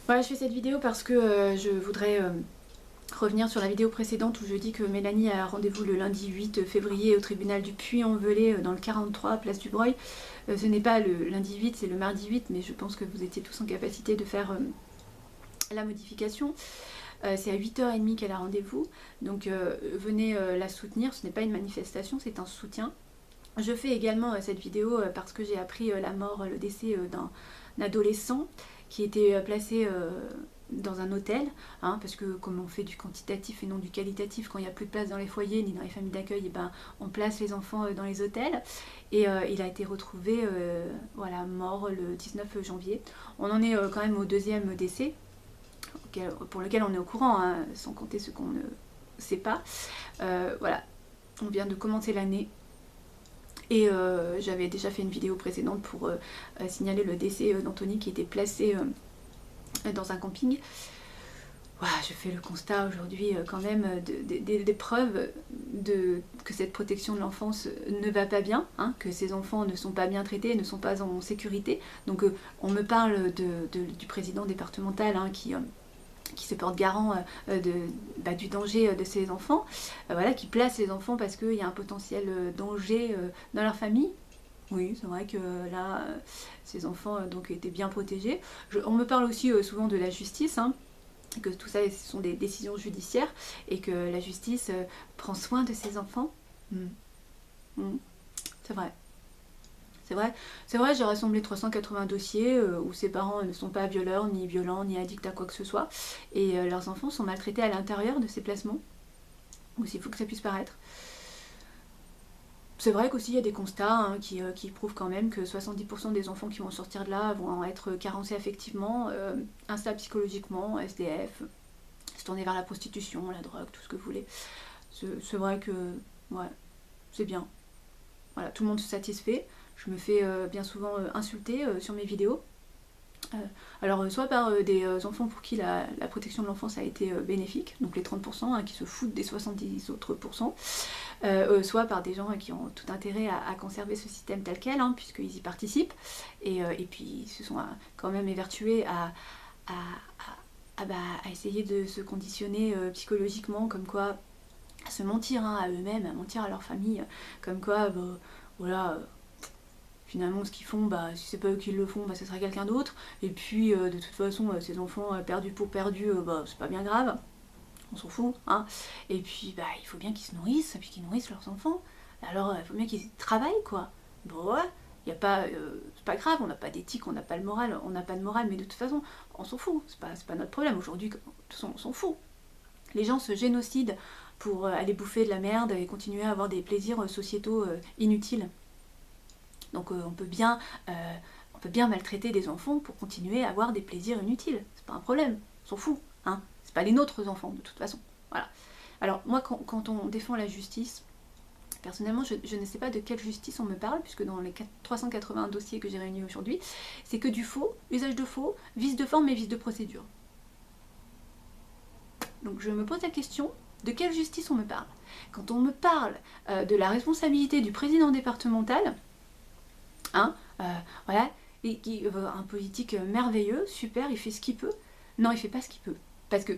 Voilà, je fais cette vidéo parce que je voudrais revenir sur la vidéo précédente où je dis que Mélanie a rendez-vous le lundi 8 février au tribunal du Puy-en-Velay dans le 43, place du Breuil. Ce n'est pas le lundi 8, c'est le mardi 8, mais je pense que vous étiez tous en capacité de faire la modification. C'est à 8h30 qu'elle a rendez-vous, donc venez la soutenir. Ce n'est pas une manifestation, c'est un soutien. Je fais également cette vidéo parce que j'ai appris la mort, le décès d'un adolescent qui était placé dans un hôtel, hein, parce que comme on fait du quantitatif et non du qualitatif, quand il n'y a plus de place dans les foyers ni dans les familles d'accueil, et ben, on place les enfants dans les hôtels. Et il a été retrouvé voilà, mort le 19 janvier. On en est quand même au deuxième décès, pour lequel on est au courant, hein, sans compter ce qu'on ne sait pas. Voilà, on vient de commencer l'année. Et j'avais déjà fait une vidéo précédente pour signaler le décès d'Anthony qui était placé dans un camping. Voilà, je fais le constat aujourd'hui quand même des preuves que cette protection de l'enfance ne va pas bien, hein, que ces enfants ne sont pas bien traités, ne sont pas en sécurité. Donc on me parle du président départemental, hein, qui se porte garant du danger de ces enfants, voilà, qui place les enfants parce qu'il y a un potentiel danger dans leur famille. Oui, c'est vrai que là, ces enfants donc étaient bien protégés. On me parle aussi souvent de la justice, hein, que tout ça, ce sont des décisions judiciaires et que la justice prend soin de ces enfants. C'est vrai. C'est vrai, j'ai rassemblé 380 dossiers où ces parents ne sont pas violeurs, ni violents, ni addicts à quoi que ce soit. Et leurs enfants sont maltraités à l'intérieur de ces placements, aussi fou que ça puisse paraître. C'est vrai qu'aussi il y a des constats, hein, qui prouvent quand même que 70% des enfants qui vont sortir de là vont être carencés affectivement, instables psychologiquement, SDF, se tourner vers la prostitution, la drogue, tout ce que vous voulez. C'est vrai que, ouais, c'est bien. Voilà, tout le monde se satisfait. Je me fais bien souvent insulter sur mes vidéos. Alors soit par des enfants pour qui la protection de l'enfance a été bénéfique, donc les 30%, hein, qui se foutent des 70 autres pourcents, soit par des gens qui ont tout intérêt à conserver ce système tel quel, hein, puisqu'ils y participent, et puis ils se sont quand même évertués à essayer de se conditionner psychologiquement, comme quoi, à se mentir, hein, à eux-mêmes, à mentir à leur famille, comme quoi, voilà, finalement ce qu'ils font, si c'est pas eux qui le font, ce sera quelqu'un d'autre, et puis de toute façon ces enfants perdus pour perdus, c'est pas bien grave, on s'en fout, hein. Et puis il faut bien qu'ils se nourrissent, et puis qu'ils nourrissent leurs enfants, alors il faut bien qu'ils travaillent, quoi. Bon, ouais, y a pas, c'est pas grave, on n'a pas d'éthique, on n'a pas de morale, mais de toute façon on s'en fout, c'est pas notre problème aujourd'hui, de toute façon on s'en fout. Les gens se génocident pour aller bouffer de la merde et continuer à avoir des plaisirs sociétaux inutiles. Donc on peut bien maltraiter des enfants pour continuer à avoir des plaisirs inutiles. C'est pas un problème, on s'en fout, hein. C'est pas les nôtres enfants de toute façon. Voilà. Alors moi quand on défend la justice, personnellement je ne sais pas de quelle justice on me parle, puisque dans les 380 dossiers que j'ai réunis aujourd'hui, c'est que du faux, usage de faux, vice de forme et vice de procédure. Donc je me pose la question, de quelle justice on me parle? Quand on me parle de la responsabilité du président départemental, hein, voilà, et un politique merveilleux, super, il fait ce qu'il peut. Non, il fait pas ce qu'il peut, parce que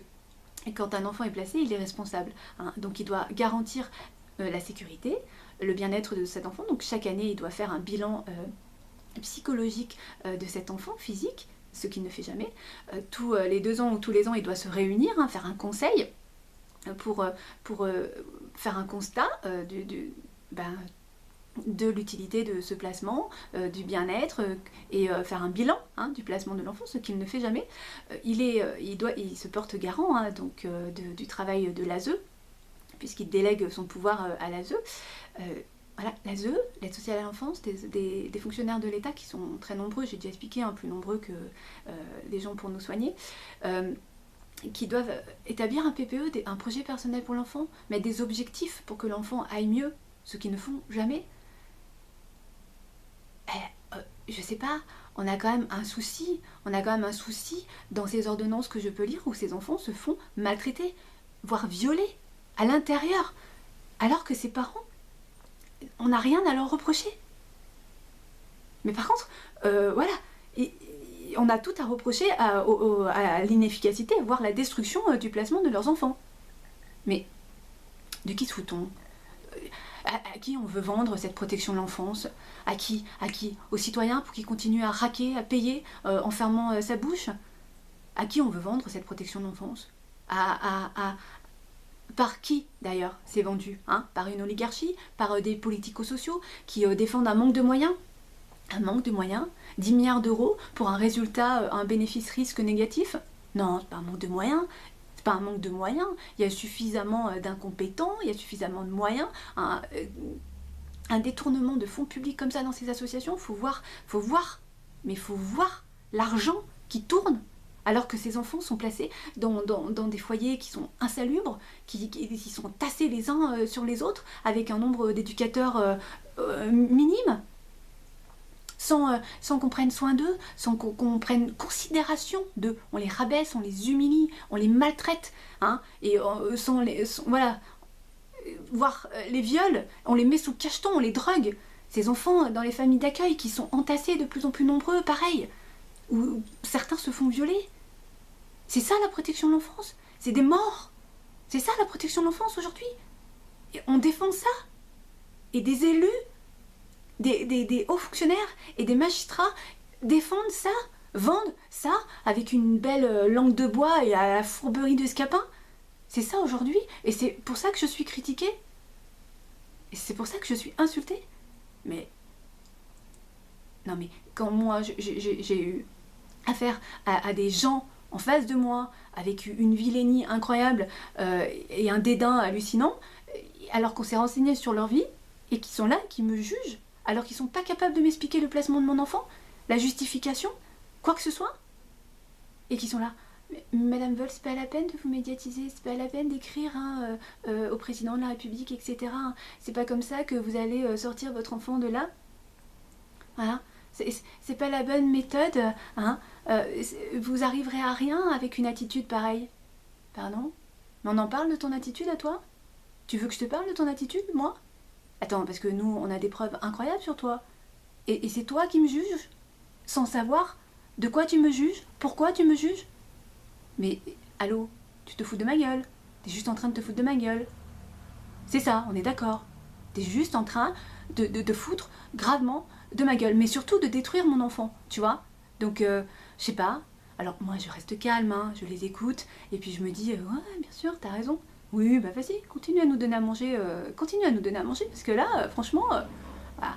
quand un enfant est placé, il est responsable, hein, donc il doit garantir la sécurité, le bien-être de cet enfant. Donc chaque année, il doit faire un bilan psychologique de cet enfant, physique, ce qu'il ne fait jamais. Tous les 2 ans ou tous les ans, il doit se réunir, hein, faire un conseil pour faire un constat de l'utilité de ce placement, du bien-être, et faire un bilan, hein, du placement de l'enfant, ce qu'il ne fait jamais. Il se porte garant, hein, donc, du travail de l'ASE, puisqu'il délègue son pouvoir à l'ASE. Voilà, l'ASE, l'aide sociale à l'enfance, des fonctionnaires de l'État qui sont très nombreux, j'ai déjà expliqué, hein, plus nombreux que les gens pour nous soigner, qui doivent établir un PPE, un projet personnel pour l'enfant, mettre des objectifs pour que l'enfant aille mieux, ce qu'ils ne font jamais. Je sais pas, on a quand même un souci dans ces ordonnances que je peux lire où ces enfants se font maltraiter, voire violer à l'intérieur, alors que ses parents, on n'a rien à leur reprocher. Mais par contre, voilà, on a tout à reprocher à l'inefficacité, voire la destruction du placement de leurs enfants. Mais de qui se fout-on? À qui on veut vendre cette protection de l'enfance? À qui? Aux citoyens pour qu'ils continuent à raquer, à payer en fermant sa bouche? À qui on veut vendre cette protection de l'enfance? Par qui d'ailleurs c'est vendu, hein? Par une oligarchie? Par des politico-sociaux qui défendent un manque de moyens? Un manque de moyens? 10 milliards d'euros pour un résultat, un bénéfice-risque négatif? Non, c'est pas un manque de moyens. C'est pas un manque de moyens, il y a suffisamment d'incompétents, il y a suffisamment de moyens, un détournement de fonds publics comme ça dans ces associations, faut voir l'argent qui tourne, alors que ces enfants sont placés dans des foyers qui sont insalubres, qui sont tassés les uns sur les autres, avec un nombre d'éducateurs minime, sans qu'on prenne soin d'eux, sans qu'on prenne considération d'eux. On les rabaisse, on les humilie, on les maltraite, hein, et voilà, voire les viole, on les met sous cacheton, on les drogue. Ces enfants dans les familles d'accueil qui sont entassés de plus en plus nombreux, pareil, où certains se font violer. C'est ça la protection de l'enfance, c'est des morts. C'est ça la protection de l'enfance aujourd'hui. Et on défend ça. Et des élus, des hauts fonctionnaires et des magistrats défendent ça, vendent ça avec une belle langue de bois et à la fourberie de Scapin. C'est ça aujourd'hui, et c'est pour ça que je suis critiquée. Et c'est pour ça que je suis insultée. Mais... non mais, quand moi j'ai eu affaire à des gens en face de moi, avec une vilainie incroyable et un dédain hallucinant, alors qu'on s'est renseigné sur leur vie, et qui sont là, qui me jugent, alors qu'ils sont pas capables de m'expliquer le placement de mon enfant, la justification, quoi que ce soit, et qui sont là. Madame Vol, c'est pas la peine de vous médiatiser, c'est pas la peine d'écrire hein, au président de la République, etc. Hein. C'est pas comme ça que vous allez sortir votre enfant de là. Voilà. C'est pas la bonne méthode. Hein. Vous arriverez à rien avec une attitude pareille. Pardon? Mais on en parle de ton attitude à toi? Tu veux que je te parle de ton attitude, moi? Attends, parce que nous, on a des preuves incroyables sur toi. Et c'est toi qui me juges, sans savoir de quoi tu me juges, pourquoi tu me juges. Mais, allô, tu te fous de ma gueule. T'es juste en train de te foutre de ma gueule. C'est ça, on est d'accord. T'es juste en train de te foutre gravement de ma gueule. Mais surtout de détruire mon enfant, tu vois. Donc, je sais pas. Alors, moi, je reste calme, hein, je les écoute. Et puis, je me dis, ouais, bien sûr, t'as raison. Oui, bah vas-y, continue à nous donner à manger. Continue à nous donner à manger. Parce que là, franchement, voilà.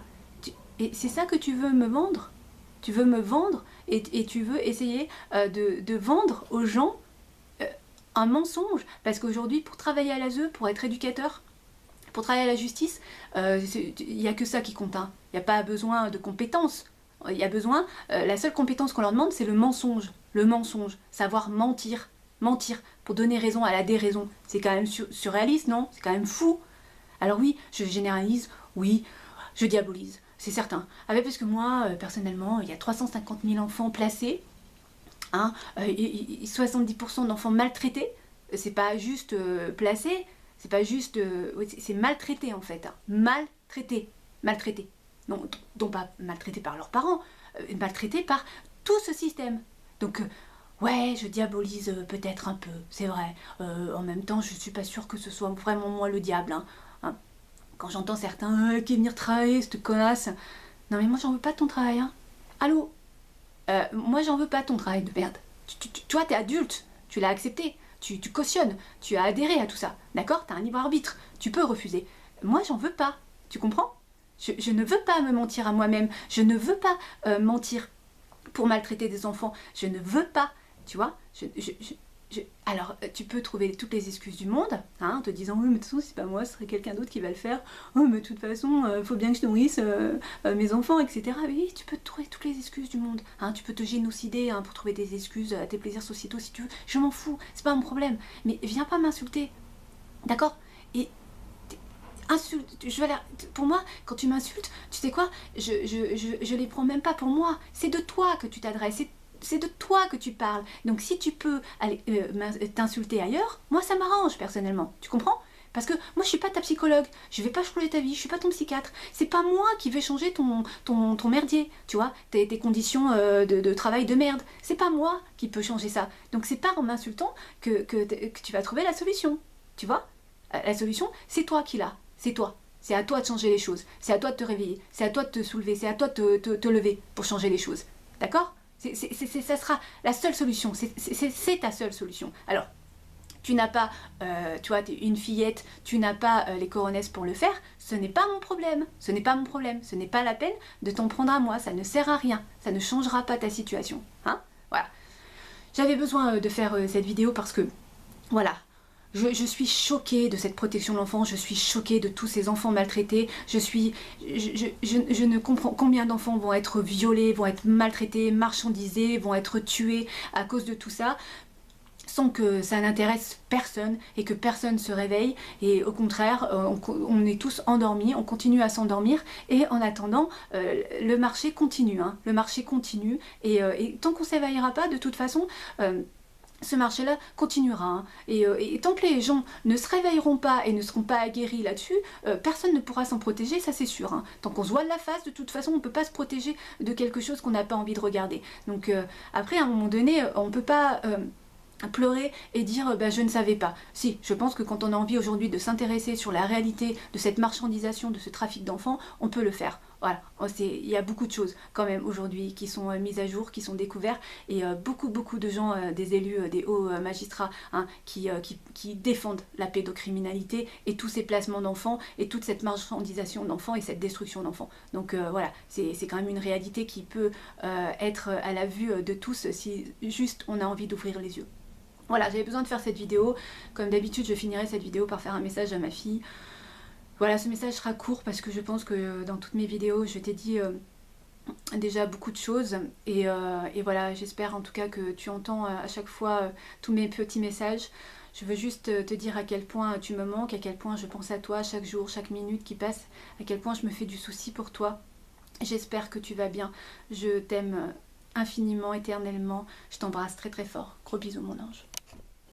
Et c'est ça que tu veux me vendre? Tu veux me vendre et tu veux essayer de vendre aux gens un mensonge. Parce qu'aujourd'hui, pour travailler à l'ASE, pour être éducateur, pour travailler à la justice, il n'y a que ça qui compte. Hein. Il n'y a pas besoin de compétences. Il y a besoin, la seule compétence qu'on leur demande, c'est le mensonge. Le mensonge, savoir mentir. Mentir pour donner raison à la déraison. C'est quand même surréaliste, non? C'est quand même fou. Alors oui, je généralise, oui, je diabolise. C'est certain. Ah ouais, parce que moi, personnellement, il y a 350 000 enfants placés, hein, 70% d'enfants maltraités. C'est pas juste placés, c'est pas juste... c'est maltraité en fait. Hein. Maltraité. Maltraité. Non, pas maltraité par leurs parents, maltraité par tout ce système. Donc, ouais, je diabolise peut-être un peu, c'est vrai. En même temps, je suis pas sûre que ce soit vraiment moi le diable, hein. Quand j'entends certains qui venir travailler, cette connasse. Non mais moi j'en veux pas de ton travail, hein. Allô? Moi j'en veux pas de ton travail de merde. Toi t'es adulte, tu l'as accepté, tu cautionnes, tu as adhéré à tout ça, d'accord? T'as un libre arbitre, tu peux refuser. Moi j'en veux pas, tu comprends? Je ne veux pas me mentir à moi-même, je ne veux pas mentir pour maltraiter des enfants, je ne veux pas, tu vois? Alors, tu peux trouver toutes les excuses du monde, hein, en te disant oui, mais de toute façon, c'est pas moi, ce serait quelqu'un d'autre qui va le faire. Oh, mais de toute façon, faut bien que je nourrisse mes enfants, etc. Mais oui, tu peux trouver toutes les excuses du monde. Hein, tu peux te génocider hein, pour trouver des excuses à tes plaisirs sociétaux si tu veux. Je m'en fous, c'est pas un problème. Mais viens pas m'insulter, d'accord? Et insulte, pour moi, quand tu m'insultes, tu sais quoi? Je les prends même pas pour moi. C'est de toi que tu t'adresses. C'est de toi que tu parles. Donc si tu peux aller t'insulter ailleurs, moi ça m'arrange personnellement. Tu comprends? Parce que moi je suis pas ta psychologue, je vais pas changer ta vie, je suis pas ton psychiatre. C'est pas moi qui vais changer ton merdier, tu vois, tes conditions de travail de merde. C'est pas moi qui peux changer ça. Donc c'est pas en m'insultant que tu vas trouver la solution, tu vois. La solution, c'est toi qui l'as, c'est toi. C'est à toi de changer les choses, c'est à toi de te réveiller, c'est à toi de te soulever, c'est à toi de te lever pour changer les choses. D'accord? Ça sera la seule solution, c'est ta seule solution. Alors, tu n'as pas, tu vois, t'es une fillette, tu n'as pas les coronesses pour le faire, ce n'est pas mon problème, ce n'est pas mon problème, ce n'est pas la peine de t'en prendre à moi, ça ne sert à rien, ça ne changera pas ta situation. Hein? Voilà. J'avais besoin de faire cette vidéo parce que, voilà, je suis choquée de cette protection de l'enfant, je suis choquée de tous ces enfants maltraités, je ne comprends combien d'enfants vont être violés, vont être maltraités, marchandisés, vont être tués à cause de tout ça, sans que ça n'intéresse personne et que personne se réveille, et au contraire, on est tous endormis, on continue à s'endormir, et en attendant, le marché continue, hein, le marché continue, et tant qu'on ne s'éveillera pas, de toute façon, ce marché-là continuera. Hein. Et tant que les gens ne se réveilleront pas et ne seront pas aguerris là-dessus, personne ne pourra s'en protéger, ça c'est sûr. Hein. Tant qu'on se voile la face, de toute façon, on ne peut pas se protéger de quelque chose qu'on n'a pas envie de regarder. Donc après, à un moment donné, on ne peut pas pleurer et dire bah, je ne savais pas. Si, je pense que quand on a envie aujourd'hui de s'intéresser sur la réalité de cette marchandisation, de ce trafic d'enfants, on peut le faire. Voilà, il y a beaucoup de choses quand même aujourd'hui qui sont mises à jour, qui sont découvertes, et beaucoup de gens, des élus, des hauts magistrats, hein, qui défendent la pédocriminalité et tous ces placements d'enfants et toute cette marchandisation d'enfants et cette destruction d'enfants. Donc voilà, c'est quand même une réalité qui peut être à la vue de tous si juste on a envie d'ouvrir les yeux. Voilà, j'avais besoin de faire cette vidéo. Comme d'habitude, je finirai cette vidéo par faire un message à ma fille. Voilà, ce message sera court parce que je pense que dans toutes mes vidéos, je t'ai dit déjà beaucoup de choses. Et voilà, j'espère en tout cas que tu entends à chaque fois tous mes petits messages. Je veux juste te dire à quel point tu me manques, à quel point je pense à toi chaque jour, chaque minute qui passe, à quel point je me fais du souci pour toi. J'espère que tu vas bien. Je t'aime infiniment, éternellement. Je t'embrasse très très fort. Gros bisous mon ange.